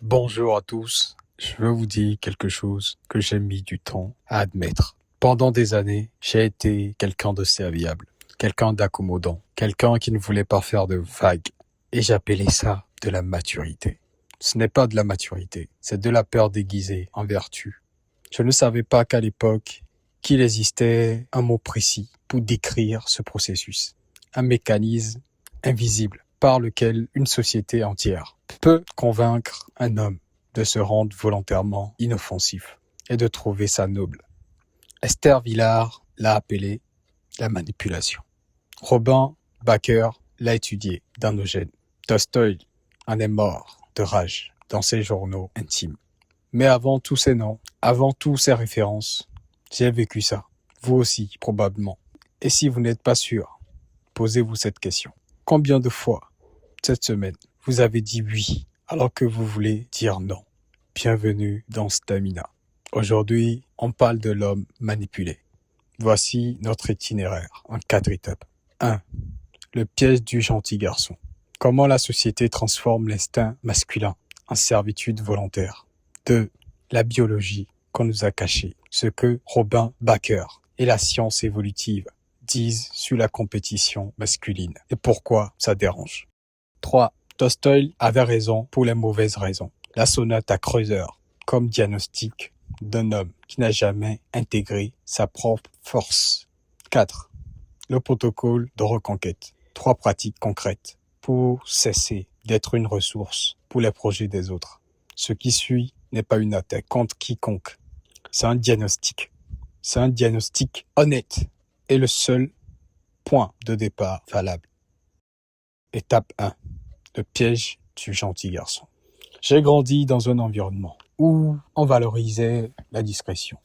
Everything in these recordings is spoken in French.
Bonjour à tous. Je veux vous dire quelque chose que j'ai mis du temps à admettre. Pendant des années, j'ai été quelqu'un de serviable, quelqu'un d'accommodant, quelqu'un qui ne voulait pas faire de vagues. Et j'appelais ça de la maturité. Ce n'est pas de la maturité, c'est de la peur déguisée en vertu. Je ne savais pas qu'à l'époque, qu'il existait un mot précis pour décrire ce processus. Un mécanisme invisible par lequel une société entière peut convaincre un homme de se rendre volontairement inoffensif et de trouver ça noble. Esther Villard l'a appelé la manipulation. Robin Bakker l'a étudié dans nos gènes. Tolstoï en est mort de rage dans ses journaux intimes. Mais avant tous ces noms, avant toutes ces références, j'ai vécu ça. Vous aussi, probablement. Et si vous n'êtes pas sûr, posez-vous cette question. Combien de fois, cette semaine, vous avez dit oui alors que vous voulez dire non? Bienvenue dans Stamina. Aujourd'hui, on parle de l'homme manipulé. Voici notre itinéraire en 4 étapes. 1. Le piège du gentil garçon. Comment la société transforme l'instinct masculin en servitude volontaire. 2. La biologie qu'on nous a cachée. Ce que Robin Bakker et la science évolutive disent sur la compétition masculine et pourquoi ça dérange. 3. Tolstoï avait raison pour les mauvaises raisons. La sonate à Kreuzer comme diagnostic d'un homme qui n'a jamais intégré sa propre force. 4. Le protocole de reconquête. 3 pratiques concrètes pour cesser d'être une ressource pour les projets des autres. Ce qui suit n'est pas une attaque contre quiconque. C'est un diagnostic. C'est un diagnostic honnête et le seul point de départ valable. Étape 1. Le piège du gentil garçon. J'ai grandi dans un environnement où on valorisait la discrétion.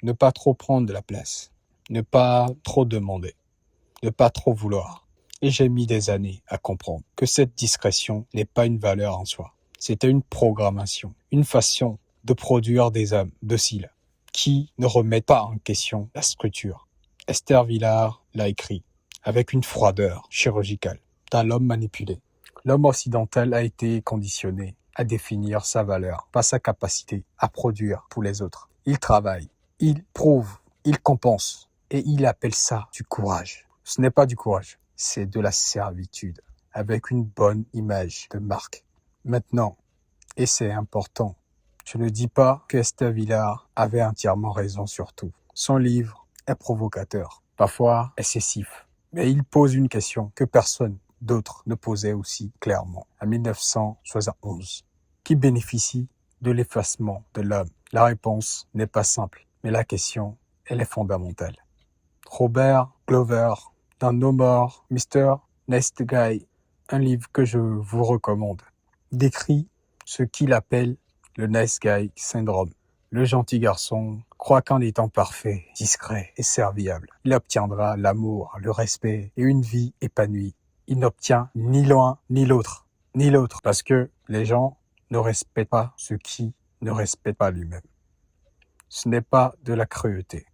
Ne pas trop prendre de la place. Ne pas trop demander. Ne pas trop vouloir. Et j'ai mis des années à comprendre que cette discrétion n'est pas une valeur en soi. C'était une programmation, une façon de produire des âmes dociles qui ne remettent pas en question la structure. Esther Villard l'a écrit avec une froideur chirurgicale dans l'homme manipulé. L'homme occidental a été conditionné à définir sa valeur par sa capacité à produire pour les autres. Il travaille, il prouve, il compense et il appelle ça du courage. Ce n'est pas du courage, c'est de la servitude avec une bonne image de marque. Maintenant, et c'est important, je ne dis pas que Esther Villard avait entièrement raison sur tout. Son livre est provocateur, parfois excessif, mais il pose une question que personne d'autre ne posait aussi clairement en 1971. Qui bénéficie de l'effacement de l'homme? La réponse n'est pas simple, mais la question, elle est fondamentale. Robert Glover, dans No More, Mr. Nice Guy, un livre que je vous recommande, décrit ce qu'il appelle le Nice Guy Syndrome. Le gentil garçon croit qu'en étant parfait, discret et serviable, il obtiendra l'amour, le respect et une vie épanouie. Il n'obtient ni l'un ni l'autre, parce que les gens ne respectent pas ceux qui ne respectent pas lui-même. Ce n'est pas de la cruauté,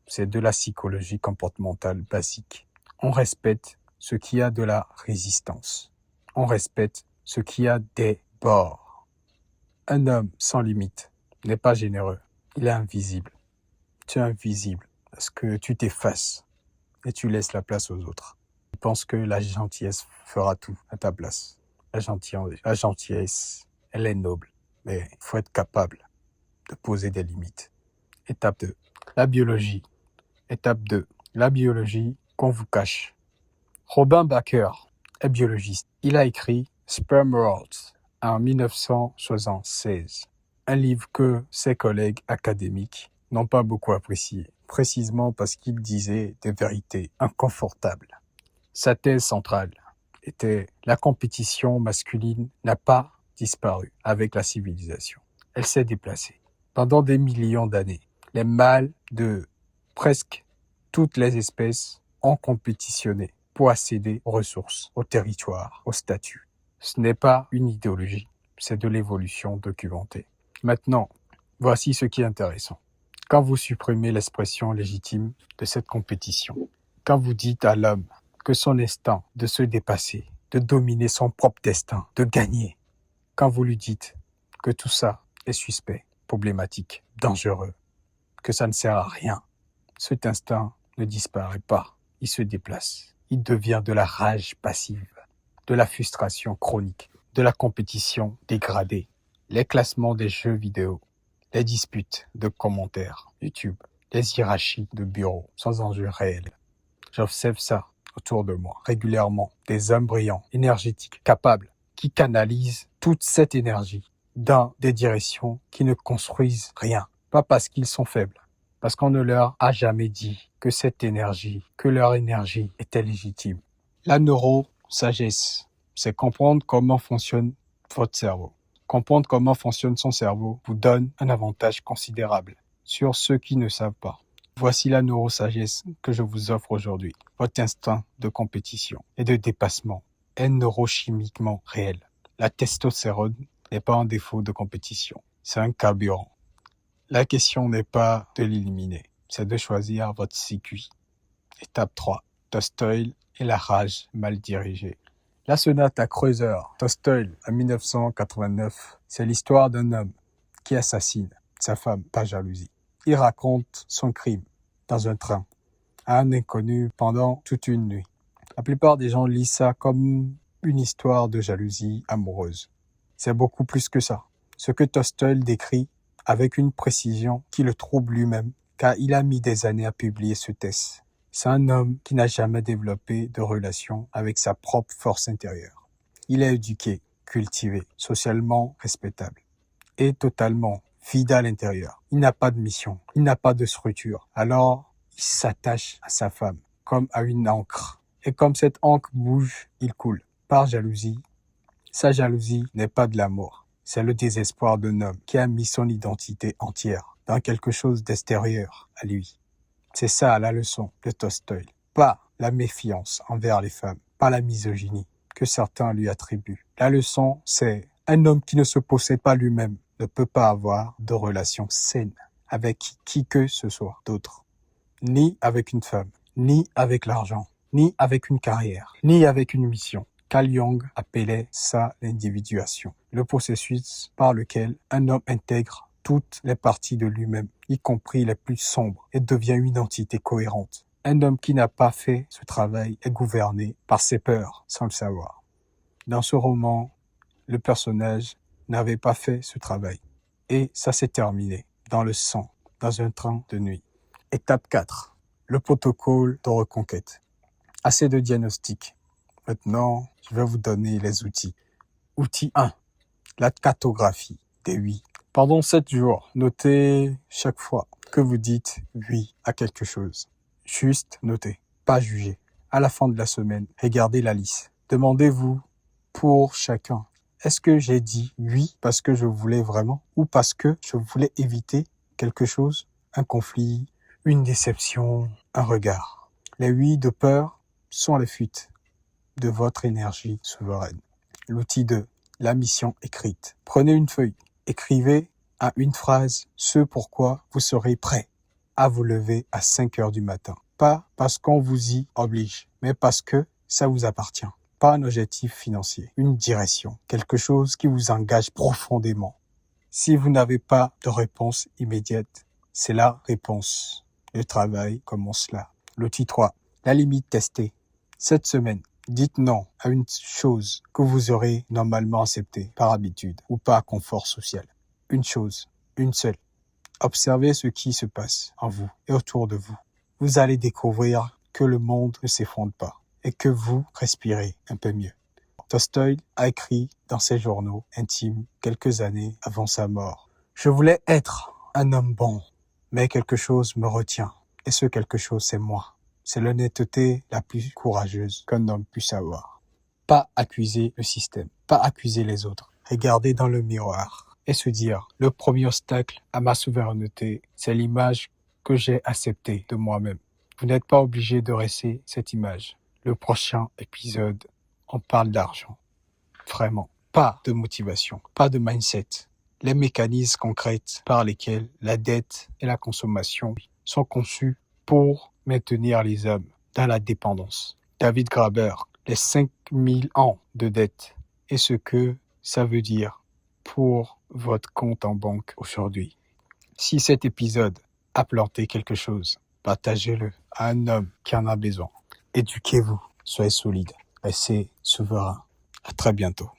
c'est de la psychologie comportementale basique. On respecte ce qui a de la résistance. On respecte ce qui a des bords. Un homme sans limite n'est pas généreux, il est invisible. Tu es invisible parce que tu t'effaces et tu laisses la place aux autres. Tu penses que la gentillesse fera tout à ta place. La gentillesse, elle est noble, mais il faut être capable de poser des limites. Étape 2. La biologie. Étape 2. La biologie qu'on vous cache. Robin Bakker est biologiste. Il a écrit Sperm Worlds en 1976, un livre que ses collègues académiques n'ont pas beaucoup apprécié, précisément parce qu'il disait des vérités inconfortables. Sa thèse centrale était la compétition masculine n'a pas disparu avec la civilisation. Elle s'est déplacée. Pendant des millions d'années, les mâles de presque toutes les espèces ont compétitionné pour accéder aux ressources, au territoire, au statut. Ce n'est pas une idéologie, c'est de l'évolution documentée. Maintenant, voici ce qui est intéressant. Quand vous supprimez l'expression légitime de cette compétition, quand vous dites à l'homme que son instinct de se dépasser, de dominer son propre destin, de gagner, quand vous lui dites que tout ça est suspect, problématique, dangereux, que ça ne sert à rien. Cet instinct ne disparaît pas, il se déplace. Il devient de la rage passive, de la frustration chronique, de la compétition dégradée, les classements des jeux vidéo, les disputes de commentaires YouTube, les hiérarchies de bureaux sans enjeu réel. J'observe ça autour de moi régulièrement, des hommes brillants, énergétiques, capables, qui canalisent toute cette énergie dans des directions qui ne construisent rien, pas parce qu'ils sont faibles, parce qu'on ne leur a jamais dit que que leur énergie était légitime. La neurosagesse, c'est comprendre comment fonctionne votre cerveau. Comprendre comment fonctionne son cerveau vous donne un avantage considérable sur ceux qui ne savent pas. Voici la neurosagesse que je vous offre aujourd'hui. Votre instinct de compétition et de dépassement est neurochimiquement réel. La testostérone n'est pas un défaut de compétition, c'est un carburant. La question n'est pas de l'éliminer, c'est de choisir votre circuit. Étape 3. Tolstoï et la rage mal dirigée. La sonate à Kreuzer, Tolstoï, en 1989, c'est l'histoire d'un homme qui assassine sa femme par jalousie. Il raconte son crime dans un train à un inconnu pendant toute une nuit. La plupart des gens lisent ça comme une histoire de jalousie amoureuse. C'est beaucoup plus que ça. Ce que Tolstoï décrit avec une précision qui le trouble lui-même, car il a mis des années à publier ce texte. C'est un homme qui n'a jamais développé de relation avec sa propre force intérieure. Il est éduqué, cultivé, socialement respectable et totalement vide à l'intérieur. Il n'a pas de mission, il n'a pas de structure. Alors, il s'attache à sa femme comme à une ancre. Et comme cette ancre bouge, il coule. Par jalousie, sa jalousie n'est pas de l'amour. C'est le désespoir d'un homme qui a mis son identité entière dans quelque chose d'extérieur à lui. C'est ça la leçon de Tolstoï. Pas la méfiance envers les femmes, pas la misogynie que certains lui attribuent. La leçon, c'est un homme qui ne se possède pas lui-même ne peut pas avoir de relation saine avec qui que ce soit d'autre. Ni avec une femme, ni avec l'argent, ni avec une carrière, ni avec une mission. Carl Jung appelait ça l'individuation, le processus par lequel un homme intègre toutes les parties de lui-même, y compris les plus sombres, et devient une entité cohérente. Un homme qui n'a pas fait ce travail est gouverné par ses peurs sans le savoir. Dans ce roman, le personnage n'avait pas fait ce travail. Et ça s'est terminé dans le sang, dans un train de nuit. Étape 4. Le protocole de reconquête. Assez de diagnostic. Maintenant, je vais vous donner les outils. Outil 1. La cartographie des oui. Pendant 7 jours, notez chaque fois que vous dites oui à quelque chose. Juste notez, pas juger. À la fin de la semaine, regardez la liste. Demandez-vous pour chacun. Est-ce que j'ai dit oui parce que je voulais vraiment ou parce que je voulais éviter quelque chose, un conflit, une déception, un regard? Les oui de peur sont les fuites de votre énergie souveraine. L'outil 2, la mission écrite. Prenez une feuille, écrivez à une phrase ce pourquoi vous serez prêt à vous lever à 5 heures du matin. Pas parce qu'on vous y oblige, mais parce que ça vous appartient. Pas un objectif financier, une direction, quelque chose qui vous engage profondément. Si vous n'avez pas de réponse immédiate, c'est la réponse. Le travail commence là. L'outil 3, la limite testée. Cette semaine, dites non à une chose que vous aurez normalement acceptée par habitude ou par confort social. Une chose, une seule. Observez ce qui se passe en vous et autour de vous. Vous allez découvrir que le monde ne s'effondre pas et que vous respirez un peu mieux. Tolstoï a écrit dans ses journaux intimes quelques années avant sa mort. Je voulais être un homme bon, mais quelque chose me retient. Et ce quelque chose, c'est moi. C'est l'honnêteté la plus courageuse qu'un homme puisse avoir. Pas accuser le système, pas accuser les autres. Regarder dans le miroir et se dire, le premier obstacle à ma souveraineté, c'est l'image que j'ai acceptée de moi-même. Vous n'êtes pas obligé de rester cette image. Le prochain épisode, on parle d'argent. Vraiment. Pas de motivation, pas de mindset. Les mécanismes concrets par lesquels la dette et la consommation sont conçus pour maintenir les hommes dans la dépendance. David Graeber, les 5000 ans de dette et ce que ça veut dire pour votre compte en banque aujourd'hui. Si cet épisode a planté quelque chose, partagez-le à un homme qui en a besoin. Éduquez-vous, soyez solide, restez souverain. À très bientôt.